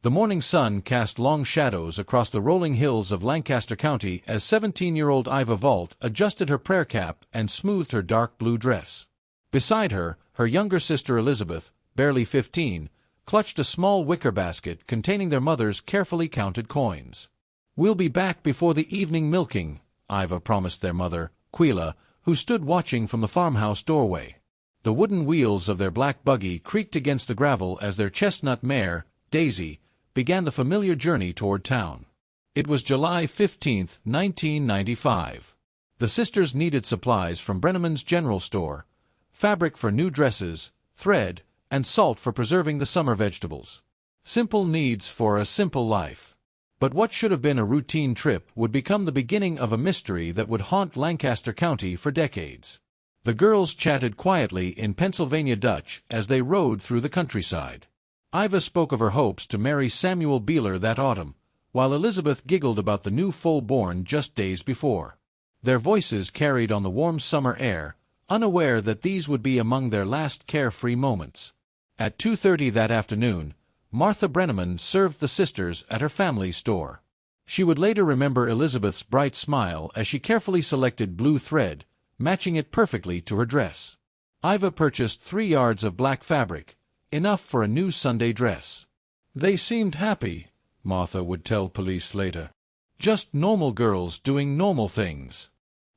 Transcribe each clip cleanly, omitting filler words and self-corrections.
The morning sun cast long shadows across the rolling hills of Lancaster County as 17-year-old Iva Vault adjusted her prayer cap and smoothed her dark blue dress. Beside her, her younger sister Elizabeth, barely 15, clutched a small wicker basket containing their mother's carefully counted coins. "We'll be back before the evening milking," Iva promised their mother, Quila, who stood watching from the farmhouse doorway. The wooden wheels of their black buggy creaked against the gravel as their chestnut mare, Daisy, began the familiar journey toward town. It was July 15, 1995. The sisters needed supplies from Brenneman's General Store, fabric for new dresses, thread, and salt for preserving the summer vegetables. Simple needs for a simple life. But what should have been a routine trip would become the beginning of a mystery that would haunt Lancaster County for decades. The girls chatted quietly in Pennsylvania Dutch as they rode through the countryside. Iva spoke of her hopes to marry Samuel Beeler that autumn, while Elizabeth giggled about the new foal born just days before. Their voices carried on the warm summer air, unaware that these would be among their last carefree moments. At 2:30 that afternoon, Martha Brenneman served the sisters at her family store. She would later remember Elizabeth's bright smile as she carefully selected blue thread, matching it perfectly to her dress. Iva purchased 3 yards of black fabric, enough for a new Sunday dress. "They seemed happy," Martha would tell police later. "Just normal girls doing normal things."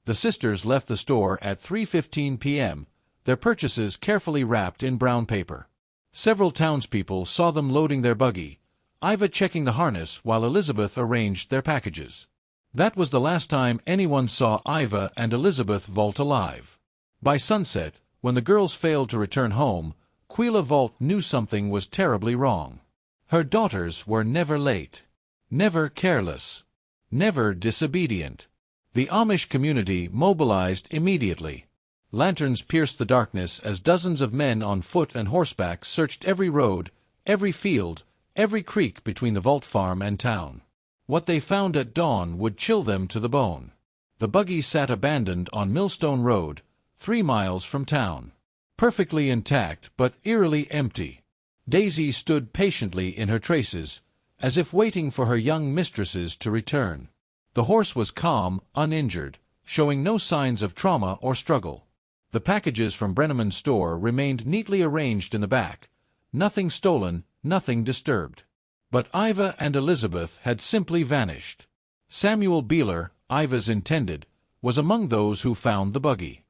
The sisters left the store at 3:15 p.m., their purchases carefully wrapped in brown paper. Several townspeople saw them loading their buggy, Iva checking the harness while Elizabeth arranged their packages. That was the last time anyone saw Iva and Elizabeth Vault alive. By sunset, when the girls failed to return home, Quila Vault knew something was terribly wrong. Her daughters were never late, never careless, never disobedient. The Amish community mobilized immediately. Lanterns pierced the darkness as dozens of men on foot and horseback searched every road, every field, every creek between the Vault farm and town. What they found at dawn would chill them to the bone. The buggy sat abandoned on Millstone Road, 3 miles from town. Perfectly intact but eerily empty. Daisy stood patiently in her traces, as if waiting for her young mistresses to return. The horse was calm, uninjured, showing no signs of trauma or struggle. The packages from Brenneman's store remained neatly arranged in the back, nothing stolen, nothing disturbed. But Iva and Elizabeth had simply vanished. Samuel Beeler, Iva's intended, was among those who found the buggy.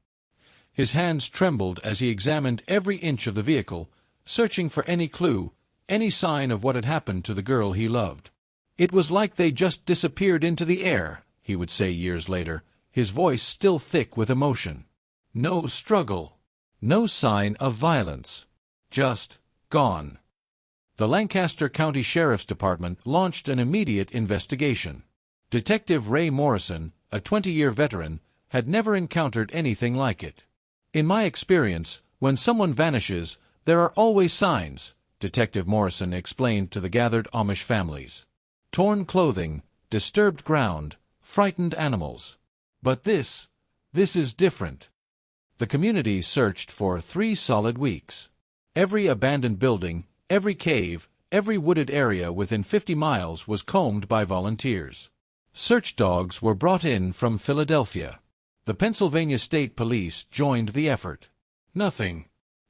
His hands trembled as he examined every inch of the vehicle, searching for any clue, any sign of what had happened to the girl he loved. "It was like they just disappeared into the air," he would say years later, his voice still thick with emotion. "No struggle. No sign of violence. Just gone." The Lancaster County Sheriff's Department launched an immediate investigation. Detective Ray Morrison, a 20-year veteran, had never encountered anything like it. "In my experience, when someone vanishes, there are always signs," Detective Morrison explained to the gathered Amish families. "Torn clothing, disturbed ground, frightened animals. But this is different." The community searched for 3 solid weeks. Every abandoned building, every cave, every wooded area within 50 miles was combed by volunteers. Search dogs were brought in from Philadelphia. The Pennsylvania State Police joined the effort. Nothing.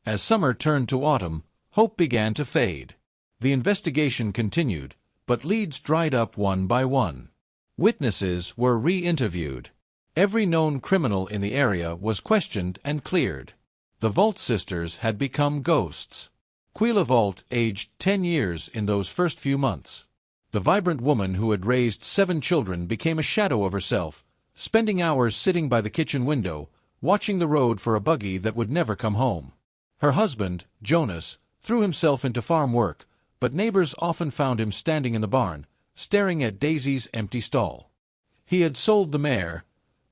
As summer turned to autumn, hope began to fade. The investigation continued, but leads dried up one by one. Witnesses were re-interviewed. Every known criminal in the area was questioned and cleared. The Vault sisters had become ghosts. Quila Vault aged 10 years in those first few months. The vibrant woman who had raised 7 children became a shadow of herself, spending hours sitting by the kitchen window, watching the road for a buggy that would never come home. Her husband, Jonas, threw himself into farm work, but neighbors often found him standing in the barn, staring at Daisy's empty stall. He had sold the mare,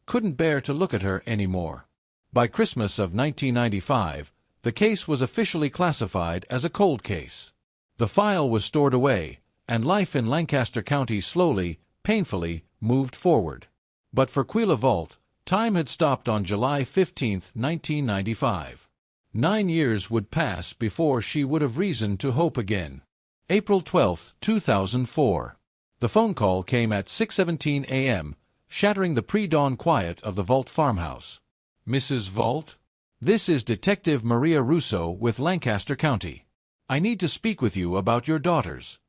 couldn't bear to look at her anymore. By Christmas of 1995, the case was officially classified as a cold case. The file was stored away, and life in Lancaster County slowly, painfully, moved forward. But for Quila Vault, time had stopped on July 15, 1995. 9 years would pass before she would have reason to hope again. April 12, 2004. The phone call came at 6:17 a.m., shattering the pre-dawn quiet of the Vault farmhouse. Mrs. Vault? This is Detective Maria Russo with Lancaster County. I need to speak with you about your daughters.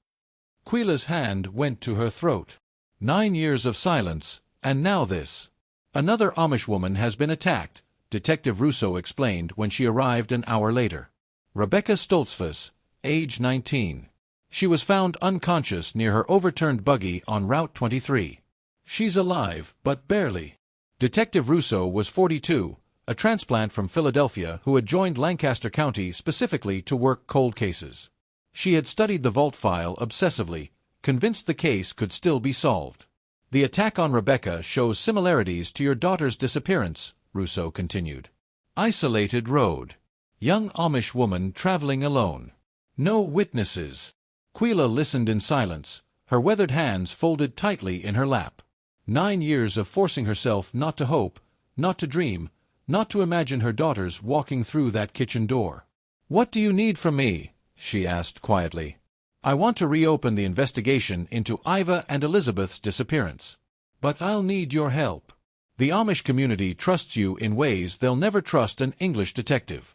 Quila's hand went to her throat. 9 years of silence, and now this. Another Amish woman has been attacked, Detective Russo explained when she arrived an hour later. Rebecca Stoltzfus, age 19. She was found unconscious near her overturned buggy on Route 23. She's alive, but barely. Detective Russo was 42, a transplant from Philadelphia who had joined Lancaster County specifically to work cold cases. She had studied the Vault file obsessively, convinced the case could still be solved. The attack on Rebecca shows similarities to your daughter's disappearance, Russo continued. Isolated road. Young Amish woman traveling alone. No witnesses. Quila listened in silence, her weathered hands folded tightly in her lap. 9 years of forcing herself not to hope, not to dream, not to imagine her daughters walking through that kitchen door. "What do you need from me?" she asked quietly. "I want to reopen the investigation into Iva and Elizabeth's disappearance. But I'll need your help. The Amish community trusts you in ways they'll never trust an English detective."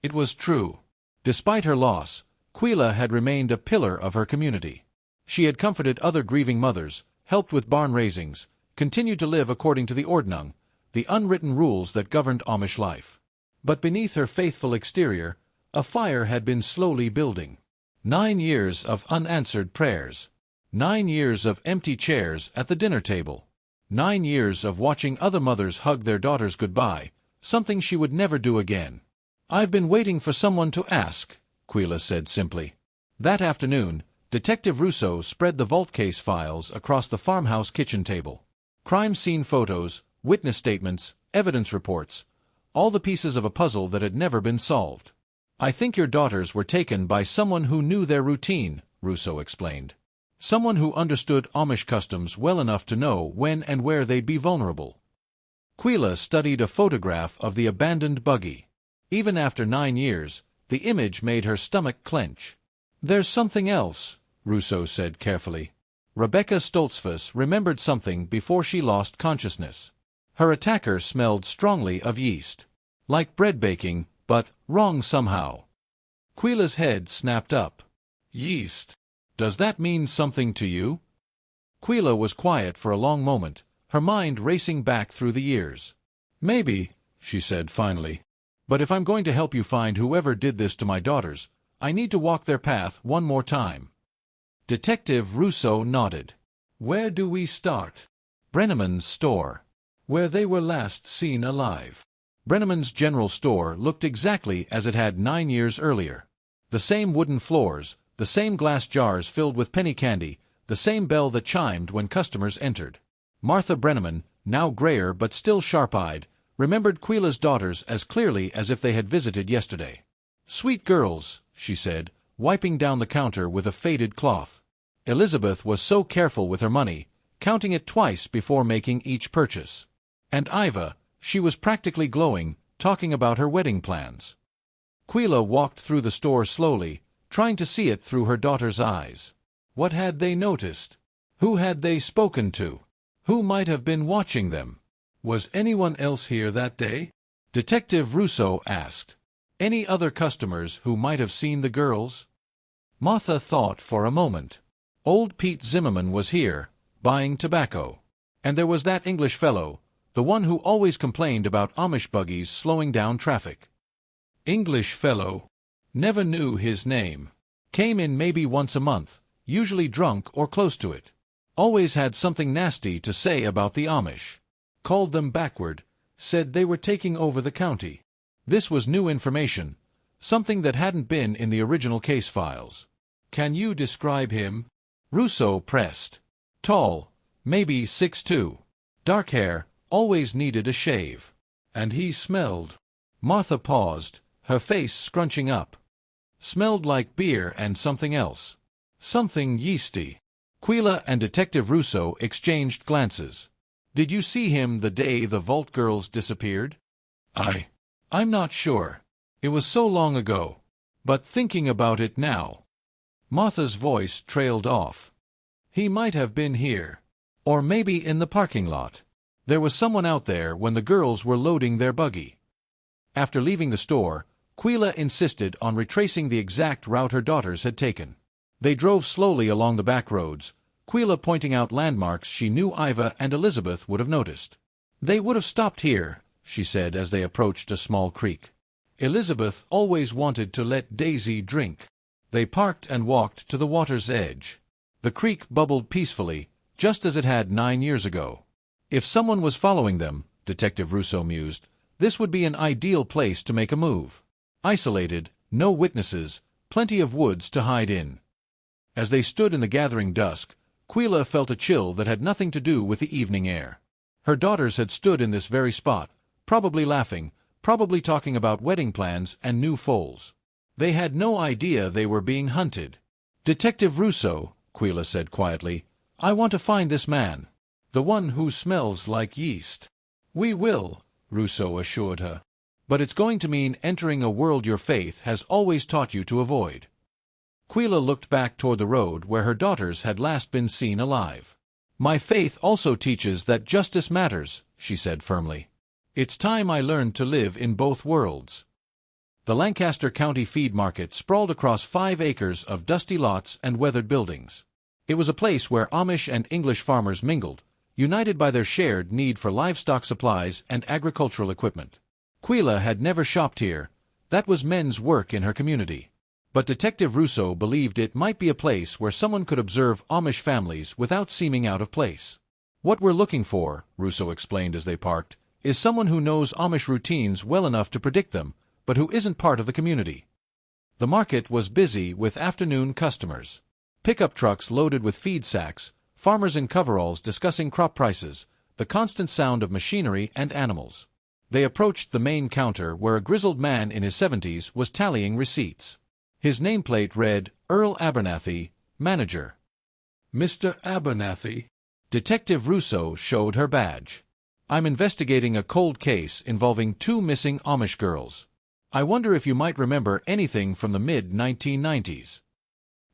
It was true. Despite her loss, Quila had remained a pillar of her community. She had comforted other grieving mothers, helped with barn raisings, continued to live according to the Ordnung, the unwritten rules that governed Amish life. But beneath her faithful exterior, a fire had been slowly building. 9 years of unanswered prayers. 9 years of empty chairs at the dinner table. 9 years of watching other mothers hug their daughters goodbye, something she would never do again. "I've been waiting for someone to ask," Quila said simply. That afternoon, Detective Russo spread the Vault case files across the farmhouse kitchen table. Crime scene photos, witness statements, evidence reports, all the pieces of a puzzle that had never been solved. "I think your daughters were taken by someone who knew their routine," Russo explained. "Someone who understood Amish customs well enough to know when and where they'd be vulnerable." Quila studied a photograph of the abandoned buggy. Even after 9 years, the image made her stomach clench. "There's something else," Russo said carefully. Rebecca Stoltzfus remembered something before she lost consciousness. Her attacker smelled strongly of yeast. Like bread baking, but wrong somehow. Quila's head snapped up. "Yeast. Does that mean something to you?" Quila was quiet for a long moment, her mind racing back through the years. "Maybe," she said finally. "But if I'm going to help you find whoever did this to my daughters, I need to walk their path one more time." Detective Russo nodded. "Where do we start?" Brenneman's store. Where they were last seen alive. Brenneman's general store looked exactly as it had 9 years earlier. The same wooden floors, the same glass jars filled with penny candy, the same bell that chimed when customers entered. Martha Brenneman, now grayer but still sharp-eyed, remembered Quila's daughters as clearly as if they had visited yesterday. "Sweet girls," she said, wiping down the counter with a faded cloth. Elizabeth was so careful with her money, counting it twice before making each purchase. And Iva, she was practically glowing, talking about her wedding plans. Quila walked through the store slowly, trying to see it through her daughter's eyes. What had they noticed? Who had they spoken to? Who might have been watching them? Was anyone else here that day? Detective Russo asked. Any other customers who might have seen the girls? Martha thought for a moment. Old Pete Zimmerman was here, buying tobacco. And there was that English fellow, the one who always complained about Amish buggies slowing down traffic. English fellow. Never knew his name. Came in maybe once a month, usually drunk or close to it. Always had something nasty to say about the Amish. Called them backward, said they were taking over the county. This was new information, something that hadn't been in the original case files. Can you describe him? Russo pressed. Tall, maybe 6'2". Dark hair, always needed a shave. And he smelled. Martha paused, her face scrunching up. Smelled like beer and something else. Something yeasty. Quila and Detective Russo exchanged glances. Did you see him the day the Vault girls disappeared? I'm not sure. It was so long ago. But thinking about it now. Martha's voice trailed off. He might have been here. Or maybe in the parking lot. There was someone out there when the girls were loading their buggy. After leaving the store, Quila insisted on retracing the exact route her daughters had taken. They drove slowly along the back roads, Quila pointing out landmarks she knew Iva and Elizabeth would have noticed. They would have stopped here, she said as they approached a small creek. Elizabeth always wanted to let Daisy drink. They parked and walked to the water's edge. The creek bubbled peacefully, just as it had 9 years ago. If someone was following them, Detective Russo mused, this would be an ideal place to make a move. Isolated, no witnesses, plenty of woods to hide in. As they stood in the gathering dusk, Quila felt a chill that had nothing to do with the evening air. Her daughters had stood in this very spot, probably laughing, probably talking about wedding plans and new foals. They had no idea they were being hunted. "Detective Russo," Quila said quietly, "I want to find this man. The one who smells like yeast." "We will," Russo assured her. "But it's going to mean entering a world your faith has always taught you to avoid." Quila looked back toward the road where her daughters had last been seen alive. "My faith also teaches that justice matters," she said firmly. "It's time I learned to live in both worlds." The Lancaster County Feed Market sprawled across 5 acres of dusty lots and weathered buildings. It was a place where Amish and English farmers mingled, united by their shared need for livestock supplies and agricultural equipment. Quila had never shopped here. That was men's work in her community. But Detective Russo believed it might be a place where someone could observe Amish families without seeming out of place. "What we're looking for," Russo explained as they parked, "is someone who knows Amish routines well enough to predict them, but who isn't part of the community." The market was busy with afternoon customers. Pickup trucks loaded with feed sacks, farmers in coveralls discussing crop prices, the constant sound of machinery and animals. They approached the main counter where a grizzled man in his 70s was tallying receipts. His nameplate read, "Earl Abernathy, Manager." "Mr. Abernathy?" Detective Russo showed her badge. "I'm investigating a cold case involving 2 missing Amish girls. I wonder if you might remember anything from the mid-1990s.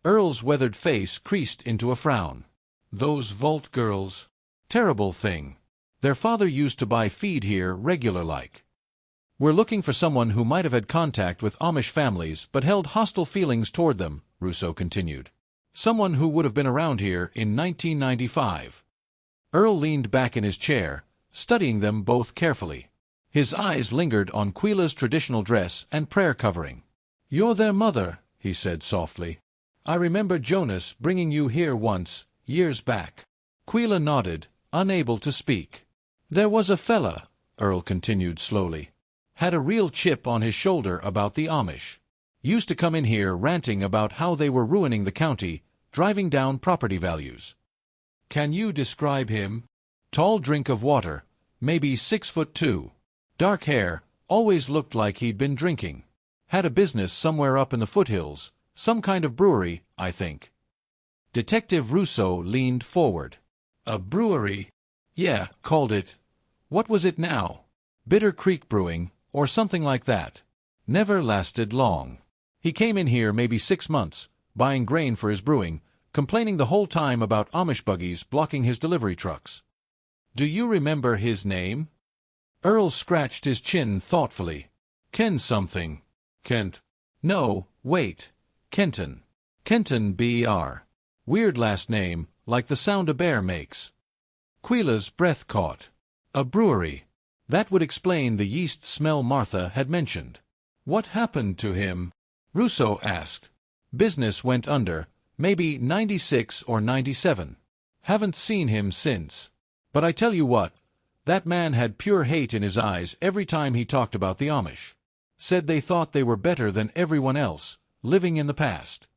Earl's weathered face creased into a frown. "Those vault girls. Terrible thing. Their father used to buy feed here regular-like. We're looking for someone who might have had contact with Amish families but held hostile feelings toward them," Russo continued. "Someone who would have been around here in 1995. Earl leaned back in his chair, studying them both carefully. His eyes lingered on Quila's traditional dress and prayer covering. "You're their mother," he said softly. "I remember Jonas bringing you here once, years back." Quila nodded, unable to speak. "There was a fella," Earl continued slowly. "Had a real chip on his shoulder about the Amish. Used to come in here ranting about how they were ruining the county, driving down property values." "Can you describe him?" "Tall drink of water, maybe 6'2". Dark hair, always looked like he'd been drinking. Had a business somewhere up in the foothills, some kind of brewery, I think." Detective Russo leaned forward. "A brewery?" "Yeah, called it. What was it now? Bitter Creek Brewing, or something like that. Never lasted long. He came in here maybe 6 months, buying grain for his brewing, complaining the whole time about Amish buggies blocking his delivery trucks." "Do you remember his name?" Earl scratched his chin thoughtfully. "Ken something." "Kent." "No, wait. Kenton. Kenton B.R. Weird last name, like the sound a bear makes." Quila's breath caught. A brewery. That would explain the yeast smell Martha had mentioned. "What happened to him?" Russo asked. "Business went under, maybe 96 or 97. Haven't seen him since. But I tell you what, that man had pure hate in his eyes every time he talked about the Amish. Said they thought they were better than everyone else, living in the past."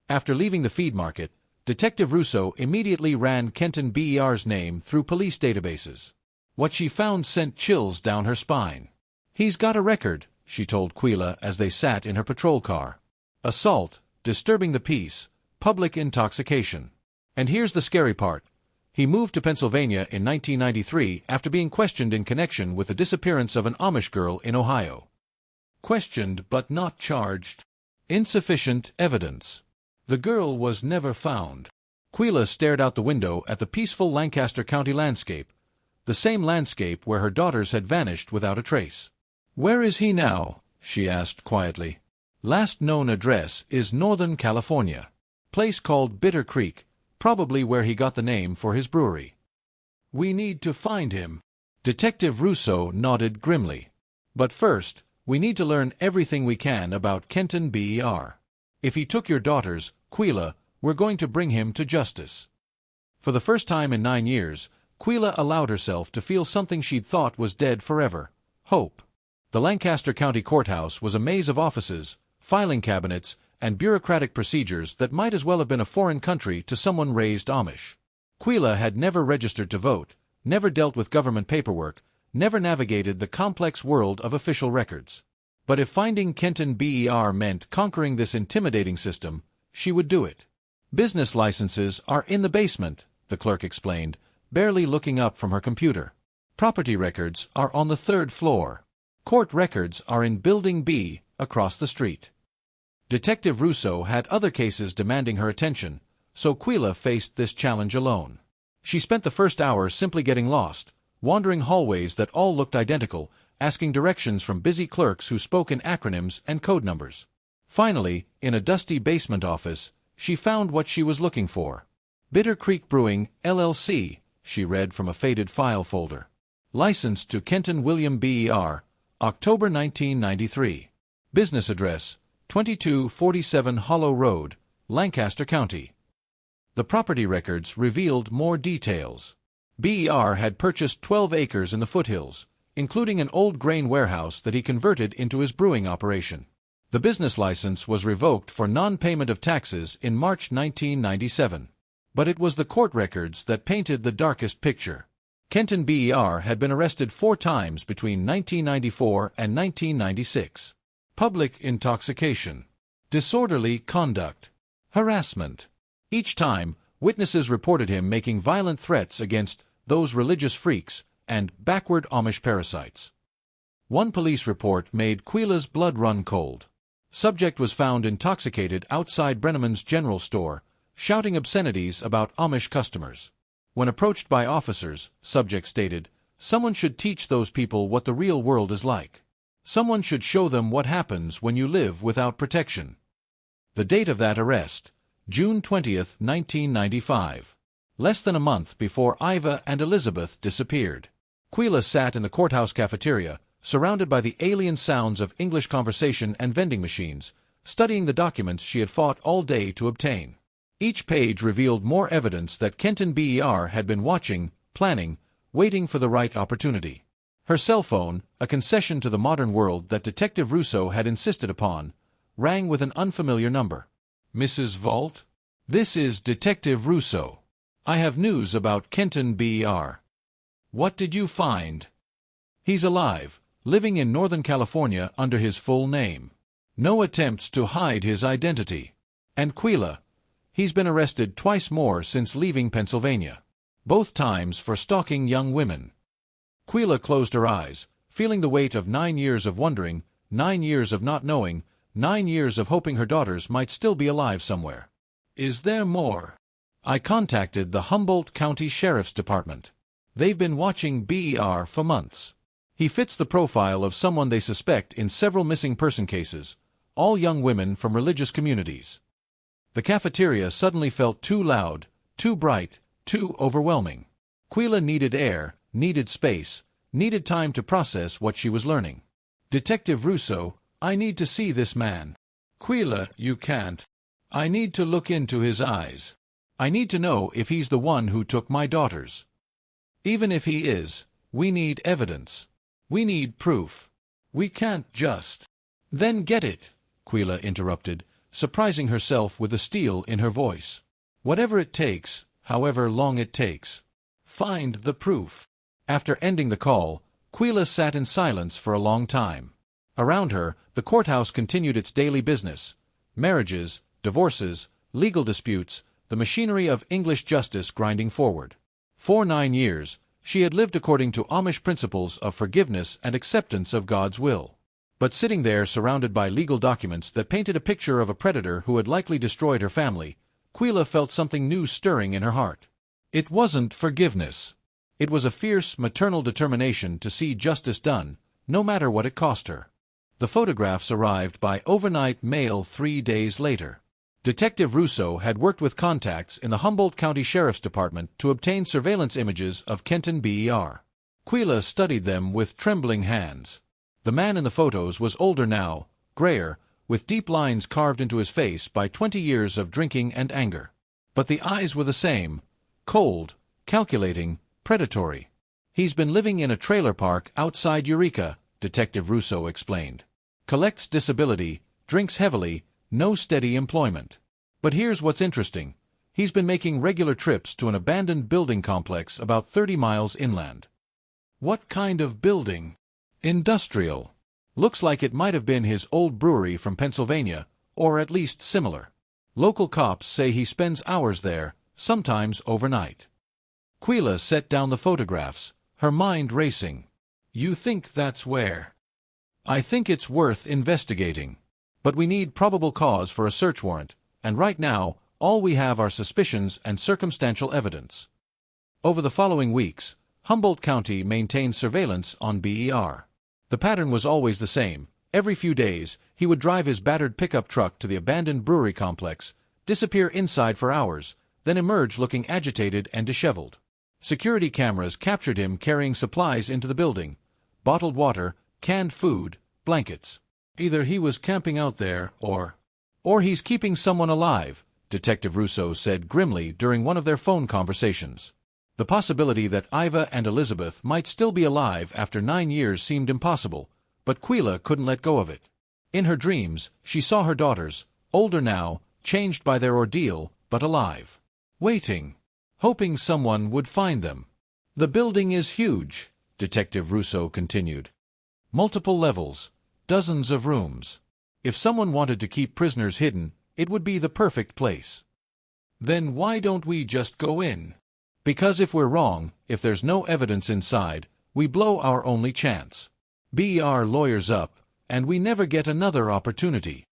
After leaving the feed market, Detective Russo immediately ran Kenton B.R.'s name through police databases. What she found sent chills down her spine. "He's got a record," she told Quila as they sat in her patrol car. "Assault, disturbing the peace, public intoxication. And here's the scary part. He moved to Pennsylvania in 1993 after being questioned in connection with the disappearance of an Amish girl in Ohio. Questioned but not charged. Insufficient evidence." The girl was never found. Quila stared out the window at the peaceful Lancaster County landscape, the same landscape where her daughters had vanished without a trace. "Where is he now?" she asked quietly. "Last known address is Northern California. Place called Bitter Creek, probably where he got the name for his brewery. We need to find him." Detective Russo nodded grimly. "But first, we need to learn everything we can about Kenton Ber. If he took your daughters, Quila, we're going to bring him to justice." For the first time in 9 years, Quila allowed herself to feel something she'd thought was dead forever: hope. The Lancaster County Courthouse was a maze of offices, filing cabinets, and bureaucratic procedures that might as well have been a foreign country to someone raised Amish. Quila had never registered to vote, never dealt with government paperwork, never navigated the complex world of official records. But if finding Kenton Ber meant conquering this intimidating system, she would do it. "Business licenses are in the basement," the clerk explained, barely looking up from her computer. "Property records are on the 3rd floor. Court records are in Building B, across the street." Detective Russo had other cases demanding her attention, so Quila faced this challenge alone. She spent the first hour simply getting lost, wandering hallways that all looked identical, asking directions from busy clerks who spoke in acronyms and code numbers. Finally, in a dusty basement office, she found what she was looking for. "Bitter Creek Brewing, LLC," she read from a faded file folder. "Licensed to Kenton William Ber, October 1993. Business address, 2247 Hollow Road, Lancaster County." The property records revealed more details. Ber had purchased 12 acres in the foothills, including an old grain warehouse that he converted into his brewing operation. The business license was revoked for non-payment of taxes in March 1997. But it was the court records that painted the darkest picture. Kenton Ber had been arrested 4 times between 1994 and 1996. Public intoxication, disorderly conduct, harassment. Each time, witnesses reported him making violent threats against those religious freaks and backward Amish parasites. One police report made Quila's blood run cold. Subject was found intoxicated outside Brenneman's General Store, shouting obscenities about Amish customers. When approached by officers, subject stated, "Someone should teach those people what the real world is like. Someone should show them what happens when you live without protection." The date of that arrest, June 20, 1995. Less than a month before Iva and Elizabeth disappeared. Quila sat in the courthouse cafeteria, surrounded by the alien sounds of English conversation and vending machines, studying the documents she had fought all day to obtain. Each page revealed more evidence that Kenton Ber had been watching, planning, waiting for the right opportunity. Her cell phone, a concession to the modern world that Detective Russo had insisted upon, rang with an unfamiliar number. "Mrs. Vault? This is Detective Russo. I have news about Kenton Ber. What did you find?" "He's alive, living in Northern California under his full name. No attempts to hide his identity. And Quila, he's been arrested twice more since leaving Pennsylvania. Both times for stalking young women." Quila closed her eyes, feeling the weight of 9 years of wondering, 9 years of not knowing, 9 years of hoping her daughters might still be alive somewhere. "Is there more?" "I contacted the Humboldt County Sheriff's Department. They've been watching Ber for months. He fits the profile of someone they suspect in several missing person cases, all young women from religious communities." The cafeteria suddenly felt too loud, too bright, too overwhelming. Quila needed air, needed space, needed time to process what she was learning. "Detective Russo, I need to see this man." "Quila, you can't. I need to look into his eyes. I need to know if he's the one who took my daughters. Even if he is, we need evidence. We need proof. We can't just—" "Then get it," Quila interrupted, surprising herself with the steel in her voice. "Whatever it takes, however long it takes. Find the proof." After ending the call, Quila sat in silence for a long time. Around her, the courthouse continued its daily business: marriages, divorces, legal disputes, the machinery of English justice grinding forward. For 9 years, she had lived according to Amish principles of forgiveness and acceptance of God's will. But sitting there surrounded by legal documents that painted a picture of a predator who had likely destroyed her family, Quila felt something new stirring in her heart. It wasn't forgiveness. It was a fierce, maternal determination to see justice done, no matter what it cost her. The photographs arrived by overnight mail 3 days later. Detective Russo had worked with contacts in the Humboldt County Sheriff's Department to obtain surveillance images of Kenton BER. Quila studied them with trembling hands. The man in the photos was older now, grayer, with deep lines carved into his face by 20 years of drinking and anger. But the eyes were the same, cold, calculating, predatory. He's been living in a trailer park outside Eureka, Detective Russo explained. Collects disability, drinks heavily, no steady employment. But here's what's interesting. He's been making regular trips to an abandoned building complex about 30 miles inland. What kind of building? Industrial. Looks like it might have been his old brewery from Pennsylvania, or at least similar. Local cops say he spends hours there, sometimes overnight. Quila set down the photographs, her mind racing. You think that's where? I think it's worth investigating. But we need probable cause for a search warrant, and right now, all we have are suspicions and circumstantial evidence. Over the following weeks, Humboldt County maintained surveillance on BER. The pattern was always the same. Every few days, he would drive his battered pickup truck to the abandoned brewery complex, disappear inside for hours, then emerge looking agitated and disheveled. Security cameras captured him carrying supplies into the building: bottled water, canned food, blankets. Either he was camping out there, or he's keeping someone alive, Detective Russo said grimly during one of their phone conversations. The possibility that Iva and Elizabeth might still be alive after 9 years seemed impossible, but Quila couldn't let go of it. In her dreams, she saw her daughters, older now, changed by their ordeal, but alive. Waiting. Hoping someone would find them. The building is huge, Detective Russo continued. Multiple levels, dozens of rooms. If someone wanted to keep prisoners hidden, it would be the perfect place. Then why don't we just go in? Because if we're wrong, if there's no evidence inside, we blow our only chance. BER lawyers up, and we never get another opportunity.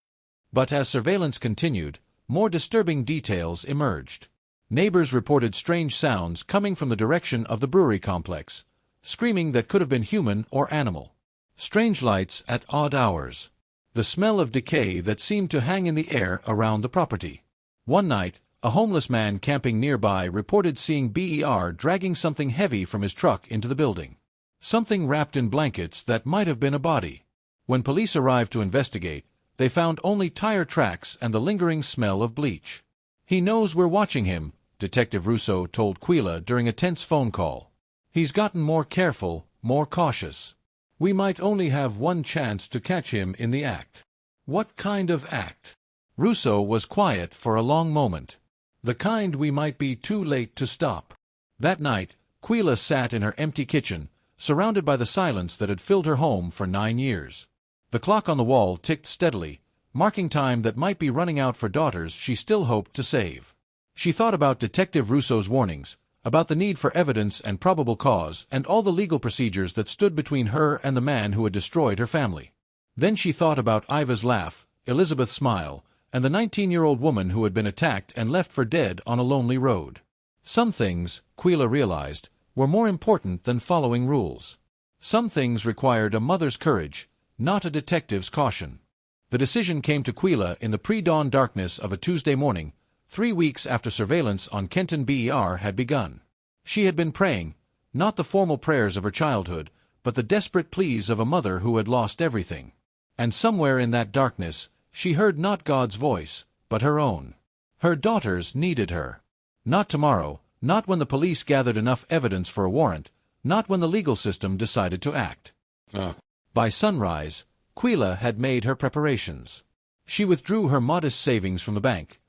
But as surveillance continued, more disturbing details emerged. Neighbors reported strange sounds coming from the direction of the brewery complex, screaming that could have been human or animal. Strange lights at odd hours. The smell of decay that seemed to hang in the air around the property. One night, a homeless man camping nearby reported seeing BER dragging something heavy from his truck into the building. Something wrapped in blankets that might have been a body. When police arrived to investigate, they found only tire tracks and the lingering smell of bleach. He knows we're watching him, Detective Russo told Quila during a tense phone call. He's gotten more careful, more cautious. We might only have one chance to catch him in the act. What kind of act? Russo was quiet for a long moment. The kind we might be too late to stop. That night, Quila sat in her empty kitchen, surrounded by the silence that had filled her home for 9 years. The clock on the wall ticked steadily, marking time that might be running out for daughters she still hoped to save. She thought about Detective Russo's warnings, about the need for evidence and probable cause, and all the legal procedures that stood between her and the man who had destroyed her family. Then she thought about Iva's laugh, Elizabeth's smile, and the 19-year-old woman who had been attacked and left for dead on a lonely road. Some things, Quila realized, were more important than following rules. Some things required a mother's courage, not a detective's caution. The decision came to Quila in the pre-dawn darkness of a Tuesday morning, 3 weeks after surveillance on Kenton BER had begun. She had been praying, not the formal prayers of her childhood, but the desperate pleas of a mother who had lost everything. And somewhere in that darkness, she heard not God's voice, but her own. Her daughters needed her. Not tomorrow, not when the police gathered enough evidence for a warrant, not when the legal system decided to act. By sunrise, Quila had made her preparations. She withdrew her modest savings from the bank,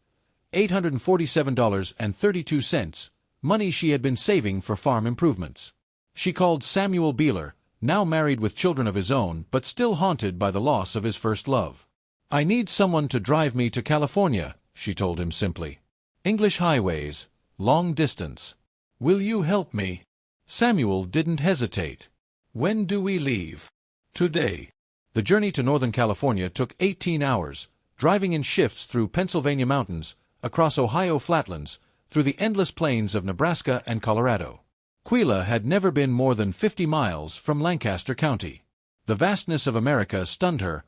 $847.32, money she had been saving for farm improvements. She called Samuel Beeler, now married with children of his own but still haunted by the loss of his first love. "I need someone to drive me to California," she told him simply. "English highways, long distance. Will you help me?" Samuel didn't hesitate. "When do we leave?" "Today." The journey to Northern California took 18 hours, driving in shifts through Pennsylvania mountains, across Ohio flatlands, through the endless plains of Nebraska and Colorado. Quila had never been more than 50 miles from Lancaster County. The vastness of America stunned her,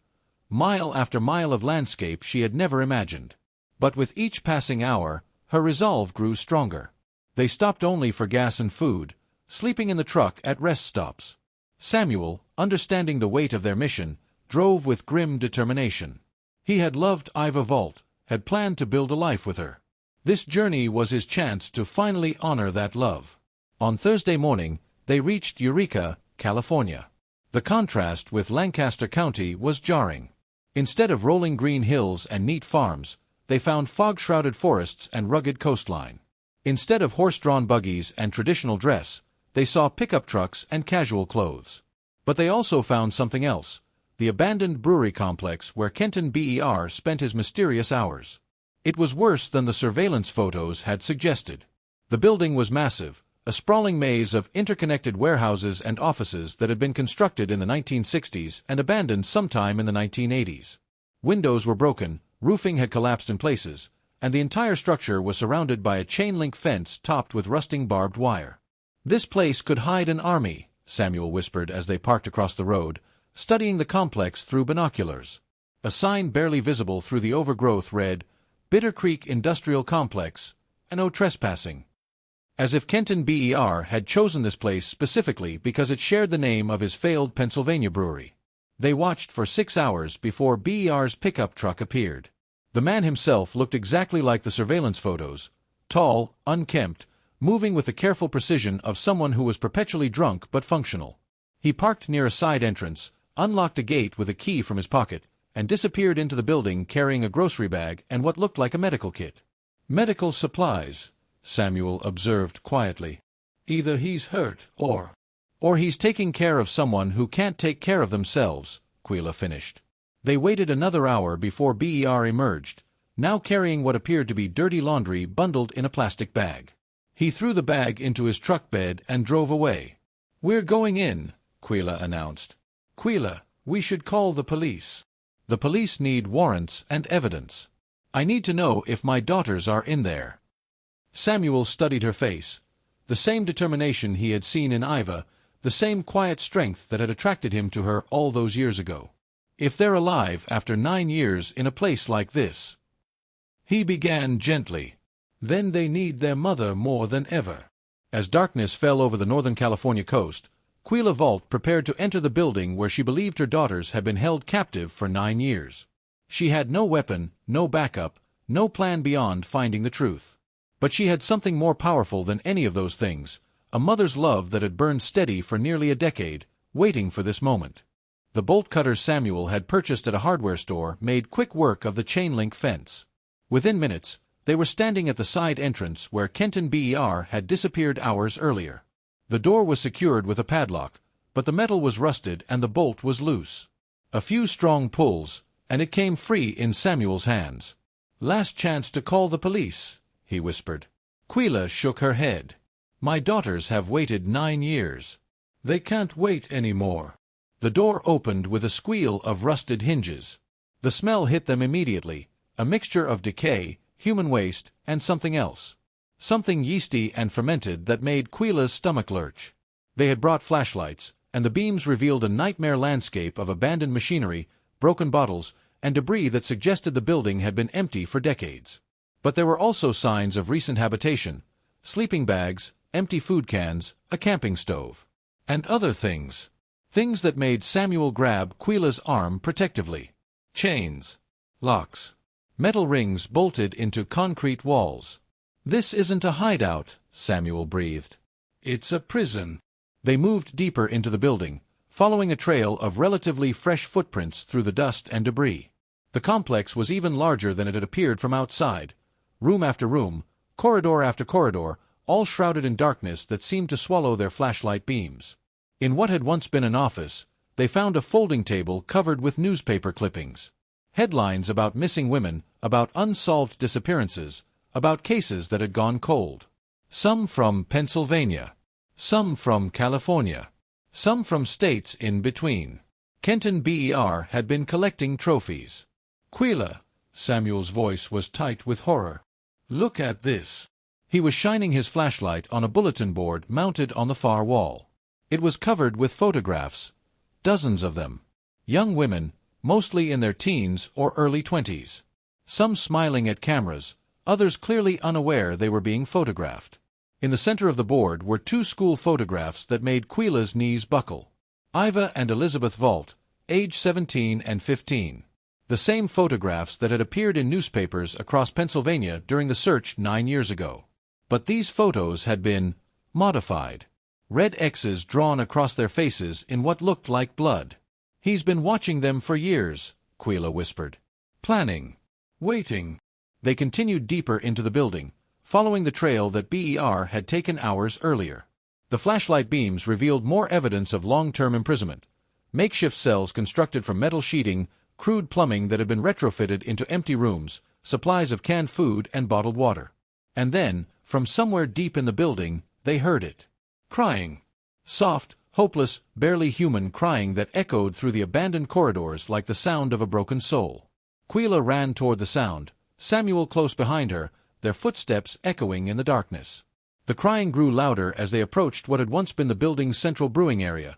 mile after mile of landscape she had never imagined. But with each passing hour, her resolve grew stronger. They stopped only for gas and food, sleeping in the truck at rest stops. Samuel, understanding the weight of their mission, drove with grim determination. He had loved Iva Volt, had planned to build a life with her. This journey was his chance to finally honor that love. On Thursday morning, they reached Eureka, California. The contrast with Lancaster County was jarring. Instead of rolling green hills and neat farms, they found fog-shrouded forests and rugged coastline. Instead of horse-drawn buggies and traditional dress, they saw pickup trucks and casual clothes. But they also found something else, the abandoned brewery complex where Kenton Ber spent his mysterious hours. It was worse than the surveillance photos had suggested. The building was massive, a sprawling maze of interconnected warehouses and offices that had been constructed in the 1960s and abandoned sometime in the 1980s. Windows were broken, roofing had collapsed in places, and the entire structure was surrounded by a chain-link fence topped with rusting barbed wire. "This place could hide an army," Samuel whispered as they parked across the road, studying the complex through binoculars. A sign barely visible through the overgrowth read, "Bitter Creek Industrial Complex, and no trespassing." As if Kenton Ber had chosen this place specifically because it shared the name of his failed Pennsylvania brewery. They watched for 6 hours before Ber's pickup truck appeared. The man himself looked exactly like the surveillance photos, tall, unkempt, moving with the careful precision of someone who was perpetually drunk but functional. He parked near a side entrance, unlocked a gate with a key from his pocket, and disappeared into the building carrying a grocery bag and what looked like a medical kit. "Medical supplies," Samuel observed quietly. "Either he's hurt or he's taking care of someone who can't take care of themselves," Quila finished. They waited another hour before Ber emerged, now carrying what appeared to be dirty laundry bundled in a plastic bag. He threw the bag into his truck bed and drove away. "We're going in," Quila announced. "Quila, we should call the police. The police need warrants and evidence. I need to know if my daughters are in there." Samuel studied her face. The same determination he had seen in Iva, the same quiet strength that had attracted him to her all those years ago. "If they're alive after 9 years in a place like this," he began gently, "then they need their mother more than ever." As darkness fell over the Northern California coast, Quila Volt prepared to enter the building where she believed her daughters had been held captive for 9 years. She had no weapon, no backup, no plan beyond finding the truth. But she had something more powerful than any of those things, a mother's love that had burned steady for nearly a decade, waiting for this moment. The bolt cutters Samuel had purchased at a hardware store made quick work of the chain-link fence. Within minutes, they were standing at the side entrance where Kenton Ber had disappeared hours earlier. The door was secured with a padlock, but the metal was rusted and the bolt was loose. A few strong pulls, and it came free in Samuel's hands. "Last chance to call the police," he whispered. Quila shook her head. "My daughters have waited 9 years. They can't wait any more." The door opened with a squeal of rusted hinges. The smell hit them immediately, a mixture of decay, human waste, and something else. Something yeasty and fermented that made Quila's stomach lurch. They had brought flashlights, and the beams revealed a nightmare landscape of abandoned machinery, broken bottles, and debris that suggested the building had been empty for decades. But there were also signs of recent habitation, sleeping bags, empty food cans, a camping stove. And other things. Things that made Samuel grab Quila's arm protectively. Chains. Locks. Metal rings bolted into concrete walls. "This isn't a hideout," Samuel breathed. "It's a prison." They moved deeper into the building, following a trail of relatively fresh footprints through the dust and debris. The complex was even larger than it had appeared from outside. Room after room, corridor after corridor, all shrouded in darkness that seemed to swallow their flashlight beams. In what had once been an office, they found a folding table covered with newspaper clippings. Headlines about missing women, about unsolved disappearances, about cases that had gone cold. Some from Pennsylvania. Some from California. Some from states in between. Kenton Ber had been collecting trophies. Quila, Samuel's voice was tight with horror. Look at this. He was shining his flashlight on a bulletin board mounted on the far wall. It was covered with photographs, dozens of them. Young women, mostly in their teens or early 20s. Some smiling at cameras, others clearly unaware they were being photographed. In the center of the board were two school photographs that made Quila's knees buckle. Iva and Elizabeth Vault, age 17 and 15. The same photographs that had appeared in newspapers across Pennsylvania during the search 9 years ago. But these photos had been modified. Red X's drawn across their faces in what looked like blood. He's been watching them for years, Quila whispered. Planning. Waiting. They continued deeper into the building, following the trail that Ber had taken hours earlier. The flashlight beams revealed more evidence of long-term imprisonment. Makeshift cells constructed from metal sheeting, crude plumbing that had been retrofitted into empty rooms, supplies of canned food and bottled water. And then, from somewhere deep in the building, they heard it. Crying. Soft, hopeless, barely human crying that echoed through the abandoned corridors like the sound of a broken soul. Quila ran toward the sound, Samuel close behind her, their footsteps echoing in the darkness. The crying grew louder as they approached what had once been the building's central brewing area,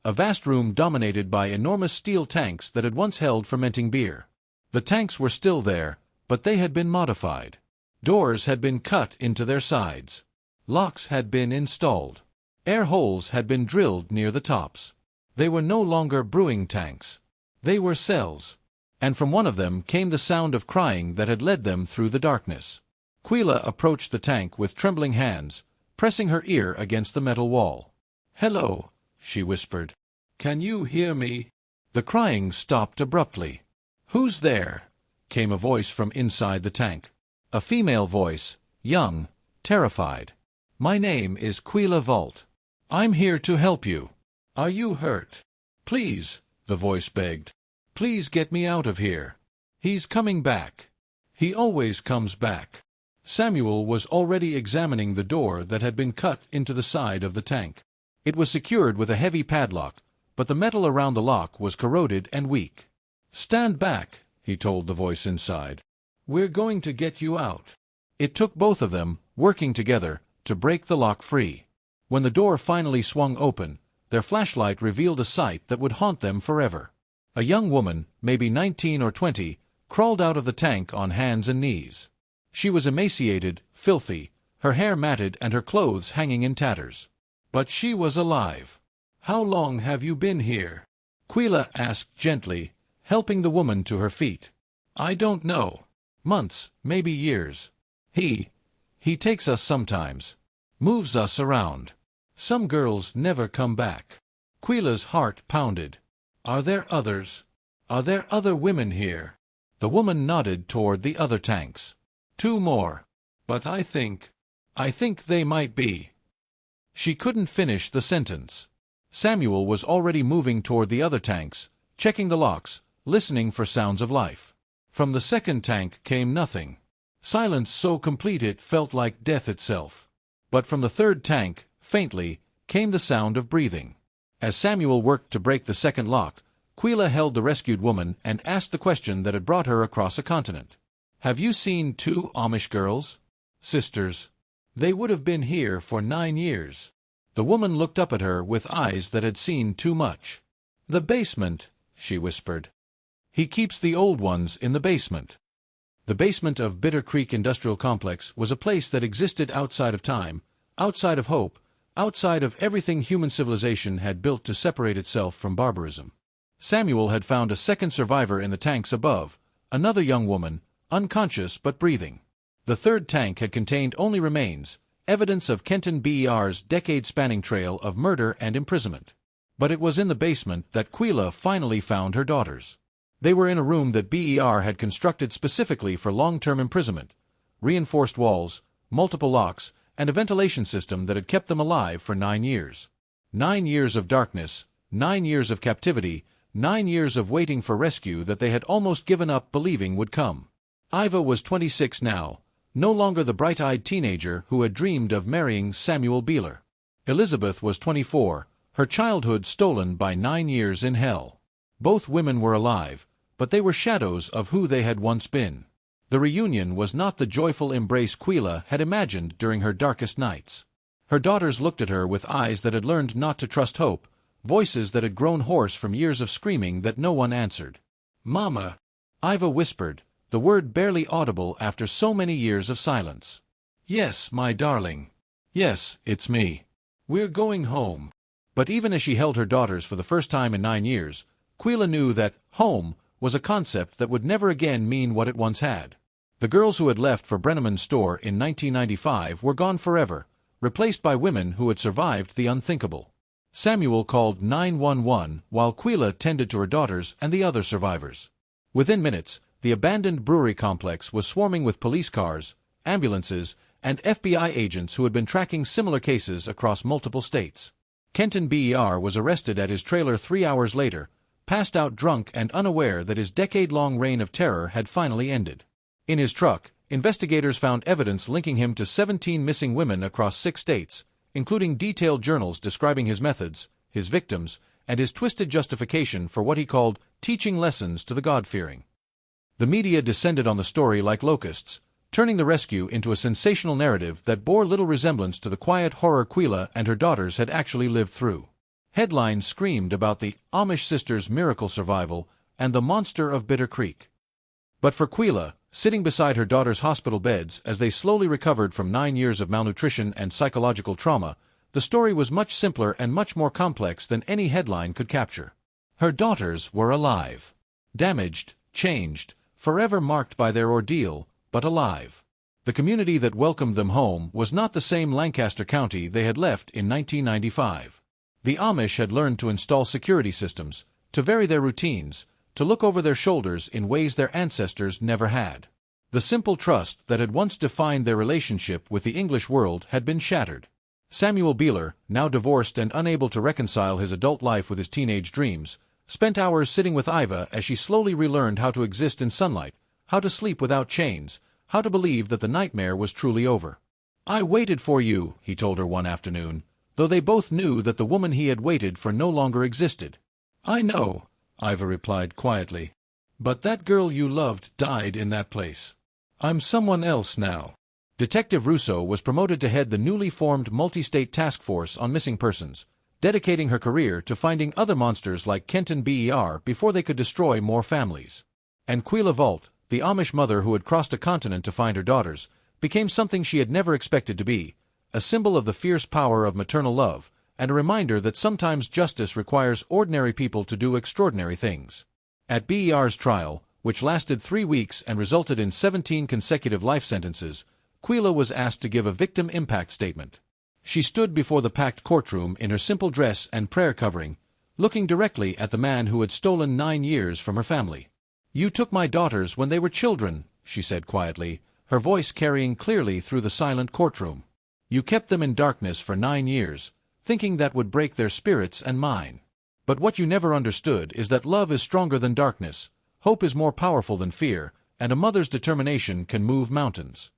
a vast room dominated by enormous steel tanks that had once held fermenting beer. The tanks were still there, but they had been modified. Doors had been cut into their sides. Locks had been installed. Air holes had been drilled near the tops. They were no longer brewing tanks. They were cells. And from one of them came the sound of crying that had led them through the darkness. Quila approached the tank with trembling hands, pressing her ear against the metal wall. "Hello," she whispered. "Can you hear me?" The crying stopped abruptly. "Who's there?" came a voice from inside the tank. A female voice, young, terrified. "My name is Quila Vault. I'm here to help you. Are you hurt?" "Please," the voice begged. "Please get me out of here. He's coming back. He always comes back." Samuel was already examining the door that had been cut into the side of the tank. It was secured with a heavy padlock, but the metal around the lock was corroded and weak. "Stand back," he told the voice inside. "We're going to get you out." It took both of them, working together, to break the lock free. When the door finally swung open, their flashlight revealed a sight that would haunt them forever. A young woman, maybe 19 or 20, crawled out of the tank on hands and knees. She was emaciated, filthy, her hair matted and her clothes hanging in tatters. But she was alive. "How long have you been here?" Quila asked gently, helping the woman to her feet. "I don't know. Months, maybe years. He takes us sometimes. Moves us around. Some girls never come back." Quila's heart pounded. "Are there others? Are there other women here?" The woman nodded toward the other tanks. "Two more. But I think they might be." She couldn't finish the sentence. Samuel was already moving toward the other tanks, checking the locks, listening for sounds of life. From the second tank came nothing. Silence so complete it felt like death itself. But from the third tank, faintly, came the sound of breathing. As Samuel worked to break the second lock, Quila held the rescued woman and asked the question that had brought her across a continent. "Have you seen two Amish girls? Sisters. They would have been here for 9 years." The woman looked up at her with eyes that had seen too much. "The basement," she whispered. "He keeps the old ones in the basement." The basement of Bitter Creek Industrial Complex was a place that existed outside of time, outside of hope, outside of everything human civilization had built to separate itself from barbarism. Samuel had found a second survivor in the tanks above, another young woman, unconscious but breathing. The third tank had contained only remains, evidence of Kenton Ber's decade-spanning trail of murder and imprisonment. But it was in the basement that Quila finally found her daughters. They were in a room that Ber had constructed specifically for long-term imprisonment, reinforced walls, multiple locks, and a ventilation system that had kept them alive for 9 years. 9 years of darkness, 9 years of captivity, 9 years of waiting for rescue that they had almost given up believing would come. Iva was 26 now, no longer the bright-eyed teenager who had dreamed of marrying Samuel Beeler. Elizabeth was 24, her childhood stolen by 9 years in hell. Both women were alive, but they were shadows of who they had once been. The reunion was not the joyful embrace Quila had imagined during her darkest nights. Her daughters looked at her with eyes that had learned not to trust hope, voices that had grown hoarse from years of screaming that no one answered. "Mama," Iva whispered, the word barely audible after so many years of silence. "Yes, my darling. Yes, it's me. We're going home." But even as she held her daughters for the first time in 9 years, Quila knew that home was a concept that would never again mean what it once had. The girls who had left for Brenneman's store in 1995 were gone forever, replaced by women who had survived the unthinkable. Samuel called 911 while Quila tended to her daughters and the other survivors. Within minutes, the abandoned brewery complex was swarming with police cars, ambulances, and FBI agents who had been tracking similar cases across multiple states. Kenton Ber was arrested at his trailer 3 hours later, passed out drunk and unaware that his decade-long reign of terror had finally ended. In his truck, investigators found evidence linking him to 17 missing women across 6 states, including detailed journals describing his methods, his victims, and his twisted justification for what he called teaching lessons to the God-fearing. The media descended on the story like locusts, turning the rescue into a sensational narrative that bore little resemblance to the quiet horror Quila and her daughters had actually lived through. Headlines screamed about the Amish sisters' miracle survival and the monster of Bitter Creek. But for Quila, sitting beside her daughters' hospital beds as they slowly recovered from 9 years of malnutrition and psychological trauma, the story was much simpler and much more complex than any headline could capture. Her daughters were alive. Damaged, changed, forever marked by their ordeal, but alive. The community that welcomed them home was not the same Lancaster County they had left in 1995. The Amish had learned to install security systems, to vary their routines, to look over their shoulders in ways their ancestors never had. The simple trust that had once defined their relationship with the English world had been shattered. Samuel Beeler, now divorced and unable to reconcile his adult life with his teenage dreams, spent hours sitting with Iva as she slowly relearned how to exist in sunlight, how to sleep without chains, how to believe that the nightmare was truly over. "I waited for you," he told her one afternoon, though they both knew that the woman he had waited for no longer existed. "I know," Iva replied quietly. "But that girl you loved died in that place. I'm someone else now." Detective Russo was promoted to head the newly formed multi-state task force on missing persons, dedicating her career to finding other monsters like Kenton Ber before they could destroy more families. And Quila Vault, the Amish mother who had crossed a continent to find her daughters, became something she had never expected to be, a symbol of the fierce power of maternal love, and a reminder that sometimes justice requires ordinary people to do extraordinary things. At Ber's trial, which lasted 3 weeks and resulted in 17 consecutive life sentences, Quila was asked to give a victim impact statement. She stood before the packed courtroom in her simple dress and prayer covering, looking directly at the man who had stolen 9 years from her family. "You took my daughters when they were children," she said quietly, her voice carrying clearly through the silent courtroom. "You kept them in darkness for 9 years, thinking that would break their spirits and mine. But what you never understood is that love is stronger than darkness, hope is more powerful than fear, and a mother's determination can move mountains."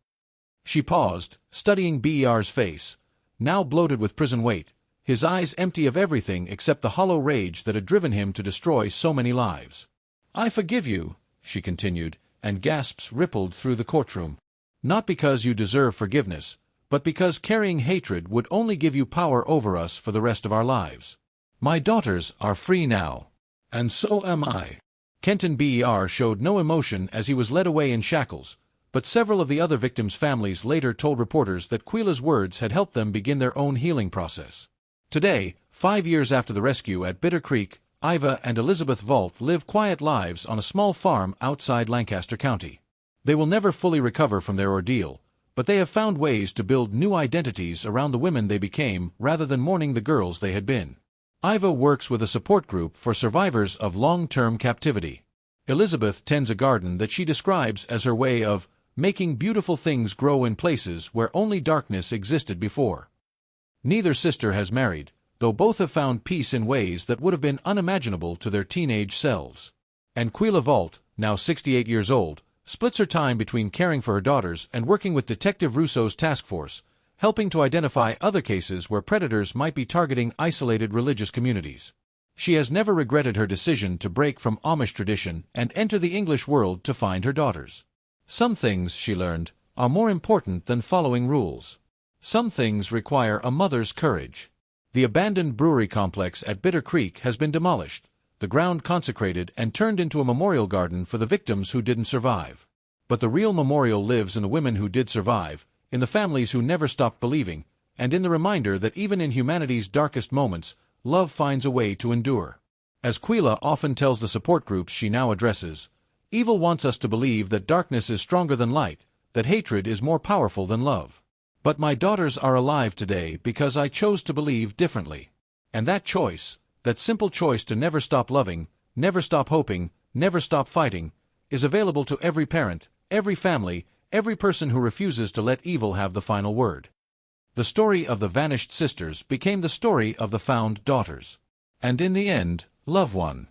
She paused, studying Ber's face, now bloated with prison weight, his eyes empty of everything except the hollow rage that had driven him to destroy so many lives. "I forgive you," she continued, and gasps rippled through the courtroom. "Not because you deserve forgiveness, but because carrying hatred would only give you power over us for the rest of our lives. My daughters are free now. And so am I." Kenton Ber showed no emotion as he was led away in shackles, but several of the other victims' families later told reporters that Quila's words had helped them begin their own healing process. Today, 5 years after the rescue at Bitter Creek, Iva and Elizabeth Vault live quiet lives on a small farm outside Lancaster County. They will never fully recover from their ordeal, but they have found ways to build new identities around the women they became rather than mourning the girls they had been. Iva works with a support group for survivors of long-term captivity. Elizabeth tends a garden that she describes as her way of making beautiful things grow in places where only darkness existed before. Neither sister has married, though both have found peace in ways that would have been unimaginable to their teenage selves. And Quila Vault, now 68 years old, splits her time between caring for her daughters and working with Detective Russo's task force, helping to identify other cases where predators might be targeting isolated religious communities. She has never regretted her decision to break from Amish tradition and enter the English world to find her daughters. Some things, she learned, are more important than following rules. Some things require a mother's courage. The abandoned brewery complex at Bitter Creek has been demolished, the ground consecrated and turned into a memorial garden for the victims who didn't survive. But the real memorial lives in the women who did survive, in the families who never stopped believing, and in the reminder that even in humanity's darkest moments, love finds a way to endure. As Quila often tells the support groups she now addresses, evil wants us to believe that darkness is stronger than light, that hatred is more powerful than love. But my daughters are alive today because I chose to believe differently. And that choice, that simple choice to never stop loving, never stop hoping, never stop fighting, is available to every parent, every family, every person who refuses to let evil have the final word. The story of the vanished sisters became the story of the found daughters. And in the end, love won.